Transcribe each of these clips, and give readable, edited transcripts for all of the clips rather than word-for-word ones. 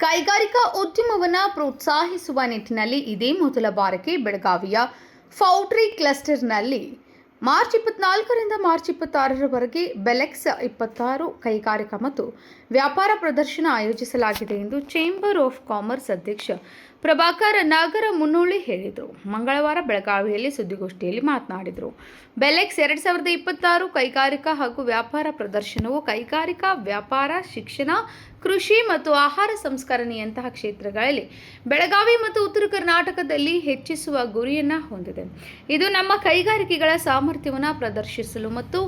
ಕೈಗಾರಿಕಾ ಉದ್ಯಮವನ್ನು ಪ್ರೋತ್ಸಾಹಿಸುವ ನಿಟ್ಟಿನಲ್ಲಿ ಇದೇ ಮೊದಲ ಬಾರಿಗೆ ಬೆಳಗಾವಿಯ ಫೌಂಡ್ರಿ ಕ್ಲಸ್ಟರ್ನಲ್ಲಿ ಮಾರ್ಚ್ 24ರಿಂದ ಮಾರ್ಚ್ 26ರವರೆಗೆ ಬೆಲೆಕ್ಸ್ 26 ಕೈಗಾರಿಕಾ ಮತ್ತು ವ್ಯಾಪಾರ ಪ್ರದರ್ಶನ ಆಯೋಜಿಸಲಾಗಿದೆ ಎಂದು ಚೇಂಬರ್ ಆಫ್ ಕಾಮರ್ಸ್ ಅಧ್ಯಕ್ಷ ಪ್ರಭಾಕರ್ ನಾಗರಮುನ್ನೋಳಿ ಹೇಳಿದರು. ಮಂಗಳವಾರ ಬೆಳಗಾವಿಯಲ್ಲಿ ಸುದ್ದಿಗೋಷ್ಠಿಯಲ್ಲಿ ಮಾತನಾಡಿದರು. ಬೆಲೆಕ್ಸ್ 2026 ಕೈಗಾರಿಕಾ ಹಾಗೂ ವ್ಯಾಪಾರ ಪ್ರದರ್ಶನವು ಕೈಗಾರಿಕಾ, ವ್ಯಾಪಾರ, ಶಿಕ್ಷಣ, ಕೃಷಿ ಮತ್ತು ಆಹಾರ ಸಂಸ್ಕರಣೆಯಂತಹ ಕ್ಷೇತ್ರಗಳಲ್ಲಿ ಬೆಳಗಾವಿ ಮತ್ತು ಉತ್ತರ ಕರ್ನಾಟಕದಲ್ಲಿ ಹೆಚ್ಚಿಸುವ ಗುರಿಯನ್ನು ಹೊಂದಿದೆ. ಇದು ನಮ್ಮ ಕೈಗಾರಿಕೆಗಳ ಸಾಮರ್ಥ್ಯವನ್ನು ಪ್ರದರ್ಶಿಸಲು ಮತ್ತು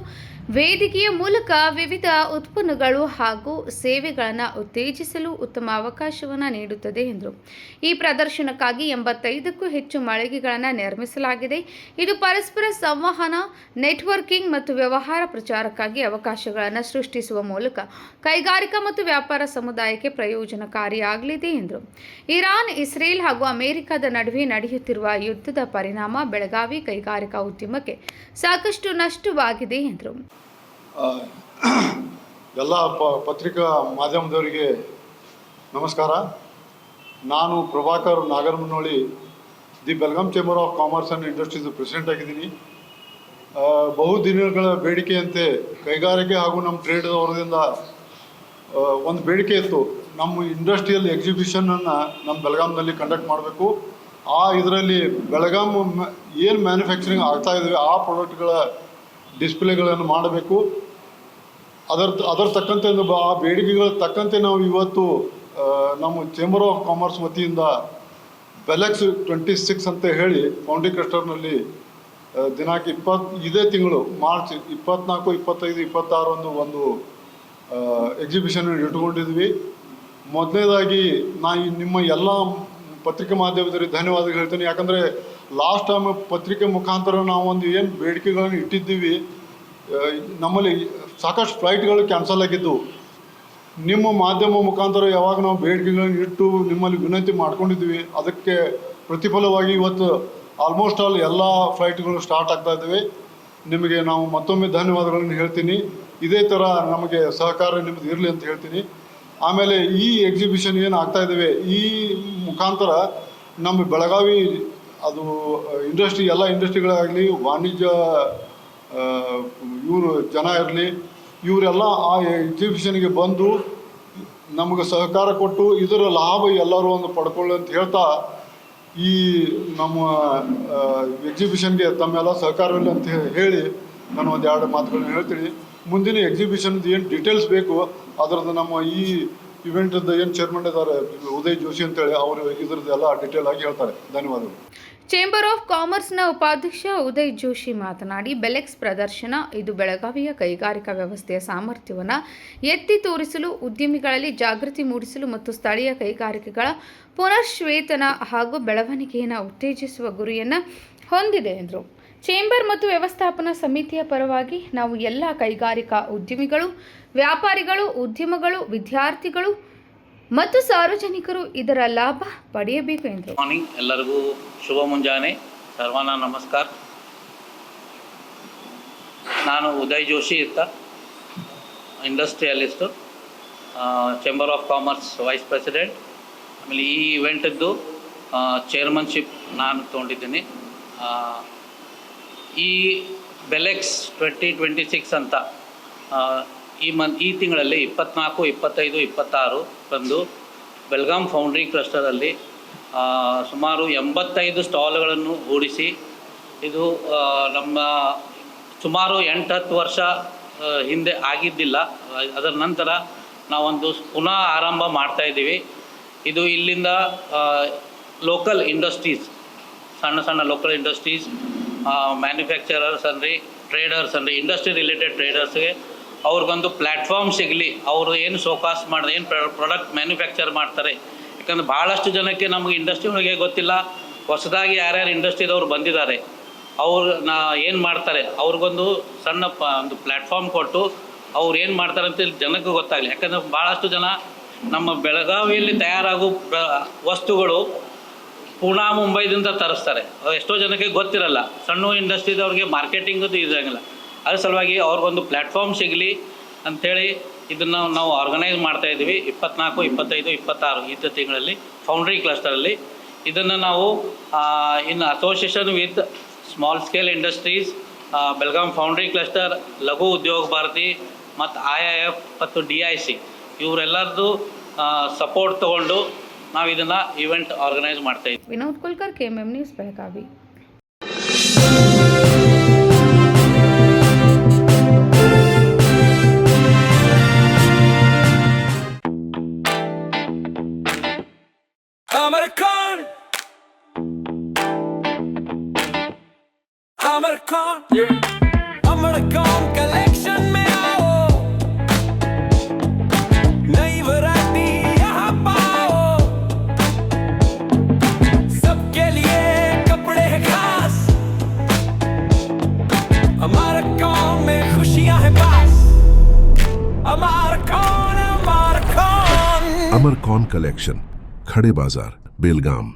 ವೇದಿಕೆಯ ಮೂಲಕ ವಿವಿಧ ಉತ್ಪನ್ನಗಳು ಹಾಗೂ ಸೇವೆಗಳನ್ನು ಉತ್ತೇಜಿಸಲು ಉತ್ತಮ ಅವಕಾಶವನ್ನು ನೀಡುತ್ತದೆ ಎಂದರು. ಈ ಪ್ರದರ್ಶನಕ್ಕಾಗಿ 85ಕ್ಕೂ ಹೆಚ್ಚು ಮಳಿಗೆಗಳನ್ನು ನಿರ್ಮಿಸಲಾಗಿದೆ. ಇದು ಪರಸ್ಪರ ಸಂವಹನ, ನೆಟ್ವರ್ಕಿಂಗ್ ಮತ್ತು ವ್ಯವಹಾರ ಪ್ರಚಾರಕ್ಕಾಗಿ ಅವಕಾಶಗಳನ್ನು ಸೃಷ್ಟಿಸುವ ಮೂಲಕ ಕೈಗಾರಿಕಾ ಮತ್ತು ವ್ಯಾಪಾರ ಸಮುದಾಯಕ್ಕೆ ಪ್ರಯೋಜನಕಾರಿಯಾಗಲಿದೆ ಎಂದರು. ಇರಾನ್, ಇಸ್ರೇಲ್ ಹಾಗೂ ಅಮೆರಿಕದ ನಡುವೆ ನಡೆಯುತ್ತಿರುವ ಯುದ್ಧದ ಪರಿಣಾಮ ಬೆಳಗಾವಿ ಕೈಗಾರಿಕಾ ಉದ್ಯಮಕ್ಕೆ ಸಾಕಷ್ಟು ನಷ್ಟವಾಗಿದೆ ಎಂದರು. ಎಲ್ಲ ಪತ್ರಿಕಾ ಮಾಧ್ಯಮದವರಿಗೆ ನಮಸ್ಕಾರ. ನಾನು Prabhakar Nagaramunnoli, the Belgaum chamber of commerce and industries president ಆಗಿದ್ದೀನಿ. ಬಹುದಿನಗಳ ಬೇಡಿಕೆಯಂತೆ ಕೈಗಾರಿಕೆ ಹಾಗೂ ನಮ್ಮ ಟ್ರೇಡ್ ಅವರದಿಂದ ಒಂದು ಬೇಡಿಕೆ ಇತ್ತು. ನಮ್ಮ ಇಂಡಸ್ಟ್ರಿಯಲ್ ಎಕ್ಸಿಬಿಷನನ್ನು ನಮ್ಮ ಬೆಳಗಾಂನಲ್ಲಿ ಕಂಡಕ್ಟ್ ಮಾಡಬೇಕು. ಇದರಲ್ಲಿ ಬೆಳಗಾಂ ಏನು ಮ್ಯಾನುಫ್ಯಾಕ್ಚರಿಂಗ್ ಆಗ್ತಾ ಇದ್ದಾವೆ ಆ ಪ್ರಾಡಕ್ಟ್ಗಳ ಡಿಸ್ಪ್ಲೇಗಳನ್ನು ಮಾಡಬೇಕು. ಅದರ ತಕ್ಕಂತೆ ಆ ಬೇಡಿಕೆಗಳ ತಕ್ಕಂತೆ ನಾವು ಇವತ್ತು ನಮ್ಮ ಚೇಂಬರ್ ಆಫ್ ಕಾಮರ್ಸ್ ವತಿಯಿಂದ ಬೆಲೆಕ್ಸ್ 26 ಅಂತ ಹೇಳಿ ಫೌಂಡ್ರಿ ಕ್ಲಸ್ಟರ್ನಲ್ಲಿ ದಿನಾಂಕ ಇದೇ ತಿಂಗಳು ಮಾರ್ಚ್ 24, 25, 26 ಒಂದು ಎಕ್ಸಿಬಿಷನ್ ಇಟ್ಕೊಂಡಿದ್ವಿ. ಮೊದಲನೇದಾಗಿ ನಿಮ್ಮ ಎಲ್ಲ ಪತ್ರಿಕೆ ಮಾಧ್ಯಮದವರಿಗೆ ಧನ್ಯವಾದ ಹೇಳ್ತೀನಿ. ಯಾಕಂದರೆ ಲಾಸ್ಟ್ ಟೈಮ್ ಪತ್ರಿಕೆ ಮುಖಾಂತರ ನಾವು ಒಂದು ಏನು ಬೇಡಿಕೆಗಳನ್ನು ಇಟ್ಟಿದ್ದೀವಿ, ನಮ್ಮಲ್ಲಿ ಸಾಕಷ್ಟು ಫ್ಲೈಟ್ಗಳು ಕ್ಯಾನ್ಸಲ್ ಆಗಿದ್ದು. ನಿಮ್ಮ ಮಾಧ್ಯಮ ಮುಖಾಂತರ ಯಾವಾಗ ನಾವು ಬೇಡಿಕೆಗಳನ್ನು ಇಟ್ಟು ನಿಮ್ಮಲ್ಲಿ ವಿನಂತಿ ಮಾಡ್ಕೊಂಡಿದ್ವಿ, ಅದಕ್ಕೆ ಪ್ರತಿಫಲವಾಗಿ ಇವತ್ತು ಆಲ್ಮೋಸ್ಟ್ ಆಲ್ ಎಲ್ಲ ಫ್ಲೈಟ್ಗಳು ಸ್ಟಾರ್ಟ್ ಆಗ್ತಾ ಇದ್ದಾವೆ. ನಿಮಗೆ ನಾವು ಮತ್ತೊಮ್ಮೆ ಧನ್ಯವಾದಗಳನ್ನು ಹೇಳ್ತೀನಿ. ಇದೇ ಥರ ನಮಗೆ ಸಹಕಾರ ನಿಮ್ಮದು ಇರಲಿ ಅಂತ ಹೇಳ್ತೀನಿ. ಆಮೇಲೆ ಈ ಎಕ್ಸಿಬಿಷನ್ ಏನು ಆಗ್ತಾ ಇದ್ದಾವೆ, ಈ ಮುಖಾಂತರ ನಮ್ಮ ಬೆಳಗಾವಿ ಅದು ಇಂಡಸ್ಟ್ರಿ, ಎಲ್ಲ ಇಂಡಸ್ಟ್ರಿಗಳಾಗಲಿ, ವಾಣಿಜ್ಯ ಜನ ಇರಲಿ, ಇವರೆಲ್ಲ ಆ ಎಕ್ಸಿಬಿಷನ್ಗೆ ಬಂದು ನಮಗೆ ಸಹಕಾರ ಕೊಟ್ಟು ಇದರ ಲಾಭ ಎಲ್ಲರೂ ಒಂದು ಪಡ್ಕೊಳ್ಳಿ ಅಂತ ಹೇಳ್ತಾ, ಈ ನಮ್ಮ ಎಕ್ಸಿಬಿಷನ್ಗೆ ತಮ್ಮೆಲ್ಲ ಸಹಕಾರವಿಲ್ಲ ಅಂತ ಹೇಳಿ ನಾನು ಒಂದು 2 ಮಾತುಗಳನ್ನ ಹೇಳ್ತೀನಿ. ಮುಂದಿನ ಎಕ್ಸಿಬಿಷನ್ದು ಏನು ಡೀಟೇಲ್ಸ್ ಬೇಕು ಅದರದ್ದು ನಮ್ಮ ಈ ಇವೆಂಟದ್ದು ಏನು ಚೇರ್ಮನ್ ಇದ್ದಾರೆ ಉದಯ್ ಜೋಶಿ ಅಂತೇಳಿ, ಅವರು ಇದರದ್ದೆಲ್ಲ ಡೀಟೇಲ್ ಆಗಿ ಹೇಳ್ತಾರೆ. ಧನ್ಯವಾದಗಳು. ಚೇಂಬರ್ ಆಫ್ ಕಾಮರ್ಸ್ನ ಉಪಾಧ್ಯಕ್ಷ ಉದಯ್ ಜೋಶಿ ಮಾತನಾಡಿ, ಬೆಲೆಕ್ಸ್ ಪ್ರದರ್ಶನ ಇದು ಬೆಳಗಾವಿಯ ಕೈಗಾರಿಕಾ ವ್ಯವಸ್ಥೆಯ ಸಾಮರ್ಥ್ಯವನ್ನು ಎತ್ತಿ ತೋರಿಸಲು, ಉದ್ಯಮಿಗಳಲ್ಲಿ ಜಾಗೃತಿ ಮೂಡಿಸಲು ಮತ್ತು ಸ್ಥಳೀಯ ಕೈಗಾರಿಕೆಗಳ ಪುನಶ್ಚೇತನ ಹಾಗೂ ಬೆಳವಣಿಗೆಯನ್ನು ಉತ್ತೇಜಿಸುವ ಗುರಿಯನ್ನು ಹೊಂದಿದೆ ಎಂದರು. ಚೇಂಬರ್ ಮತ್ತು ವ್ಯವಸ್ಥಾಪನಾ ಸಮಿತಿಯ ಪರವಾಗಿ ನಾವು ಎಲ್ಲ ಕೈಗಾರಿಕಾ ಉದ್ಯಮಿಗಳು, ವ್ಯಾಪಾರಿಗಳು, ಉದ್ಯಮಗಳು, ವಿದ್ಯಾರ್ಥಿಗಳು ಮತ್ತು ಸಾರ್ವಜನಿಕರು ಇದರ ಲಾಭ ಪಡೆಯಬೇಕು ಎಂದರು. ಮಾರ್ನಿಂಗ್, ಎಲ್ಲರಿಗೂ ಶುಭ ಮುಂಜಾನೆ, ಸರ್ವನ ನಮಸ್ಕಾರ. ನಾನು ಉದಯ್ ಜೋಶಿ ಅಂತ, industrialist, chamber of commerce vice president. ಆಮೇಲೆ ಈ ಇವೆಂಟದ್ದು ಚೇರ್ಮನ್ಶಿಪ್ ನಾನು ತೊಗೊಂಡಿದ್ದೀನಿ. ಈ ಬೆಲೆಕ್ಸ್ 2026 ಅಂತ ಈ ತಿಂಗಳಲ್ಲಿ 24, 25, 26 ರಂದು ಬೆಲ್ಗಾಂ ಫೌಂಡ್ರಿ ಕ್ಲಸ್ಟರಲ್ಲಿ ಸುಮಾರು 85 ಸ್ಟಾಲ್ಗಳನ್ನು ಹೂಡಿಸಿ, ಇದು ನಮ್ಮ ಸುಮಾರು 8-10 ವರ್ಷ ಹಿಂದೆ ಆಗಿದ್ದಿಲ್ಲ. ಅದರ ನಂತರ ನಾವೊಂದು ಪುನಃ ಆರಂಭ ಮಾಡ್ತಾಯಿದ್ದೀವಿ. ಇದು ಇಲ್ಲಿಂದ ಲೋಕಲ್ ಇಂಡಸ್ಟ್ರೀಸ್, ಸಣ್ಣ ಲೋಕಲ್ ಇಂಡಸ್ಟ್ರೀಸ್, ಮ್ಯಾನುಫ್ಯಾಕ್ಚರರ್ಸ್ ಅಂದರೆ ಟ್ರೇಡರ್ಸ್ ಅಂದರೆ ಇಂಡಸ್ಟ್ರಿ ರಿಲೇಟೆಡ್ ಟ್ರೇಡರ್ಸ್ಗೆ ಅವ್ರಿಗೊಂದು ಪ್ಲ್ಯಾಟ್ಫಾರ್ಮ್ ಸಿಗಲಿ. ಅವರು ಏನು ಶೋಕಾಸ್ ಮಾಡಿದ್ರೆ, ಏನು ಪ್ರಾಡಕ್ಟ್ ಮ್ಯಾನುಫ್ಯಾಕ್ಚರ್ ಮಾಡ್ತಾರೆ. ಯಾಕಂದರೆ ಭಾಳಷ್ಟು ಜನಕ್ಕೆ ನಮಗೆ ಇಂಡಸ್ಟ್ರಿ ಒಳಗೆ ಗೊತ್ತಿಲ್ಲ. ಹೊಸದಾಗಿ ಯಾರ್ಯಾರು ಇಂಡಸ್ಟ್ರಿದವ್ರು ಬಂದಿದ್ದಾರೆ, ಅವ್ರು ಏನು ಮಾಡ್ತಾರೆ, ಅವ್ರಿಗೊಂದು ಸಣ್ಣ ಒಂದು ಪ್ಲ್ಯಾಟ್ಫಾರ್ಮ್ ಕೊಟ್ಟು ಅವ್ರು ಏನು ಮಾಡ್ತಾರೆ ಅಂತ ಜನಕ್ಕೆ ಗೊತ್ತಾಗಲಿ. ಯಾಕಂದರೆ ಭಾಳಷ್ಟು ಜನ ನಮ್ಮ ಬೆಳಗಾವಿಯಲ್ಲಿ ತಯಾರಾಗೋ ವಸ್ತುಗಳು ಪೂನಾ, ಮುಂಬೈದಿಂದ ತರಿಸ್ತಾರೆ. ಎಷ್ಟೋ ಜನಕ್ಕೆ ಗೊತ್ತಿರಲ್ಲ. ಸಣ್ಣ ಇಂಡಸ್ಟ್ರಿದವ್ರಿಗೆ ಮಾರ್ಕೆಟಿಂಗದು ಇರೋಂಗಿಲ್ಲ. ಅದ್ರ ಸಲುವಾಗಿ ಅವ್ರಿಗೊಂದು ಪ್ಲ್ಯಾಟ್ಫಾರ್ಮ್ ಸಿಗಲಿ ಅಂಥೇಳಿ ಇದನ್ನು ನಾವು ಆರ್ಗನೈಸ್ ಮಾಡ್ತಾ ಇದ್ದೀವಿ 24, 25, 26 ಈ ತಿಂಗಳಲ್ಲಿ ಫೌಂಡ್ರಿ ಕ್ಲಸ್ಟರಲ್ಲಿ. ಇದನ್ನು ನಾವು ಇನ್ association with small scale industries, Belgaum foundry cluster, ಲಘು ಉದ್ಯೋಗ ಭಾರತಿ ಮತ್ತು IIF ಮತ್ತು DIC ಇವರೆಲ್ಲರದ್ದು ಸಪೋರ್ಟ್ ತೊಗೊಂಡು ನಾವು ಇದನ್ನು ಇವೆಂಟ್ ಆರ್ಗನೈಸ್ ಮಾಡ್ತಾ ಇದ್ದೀವಿ. Vinod Kulkarni, KMM news, Belagavi. Amarcon collection में आओ, नई वैरायटी यहाँ पाओ, सबके लिए कपड़े हैं खास, Amarcon में खुशियाँ हैं पास, Amarcon, Amarcon. Amarcon collection, खड़े बाजार, बेलगाम.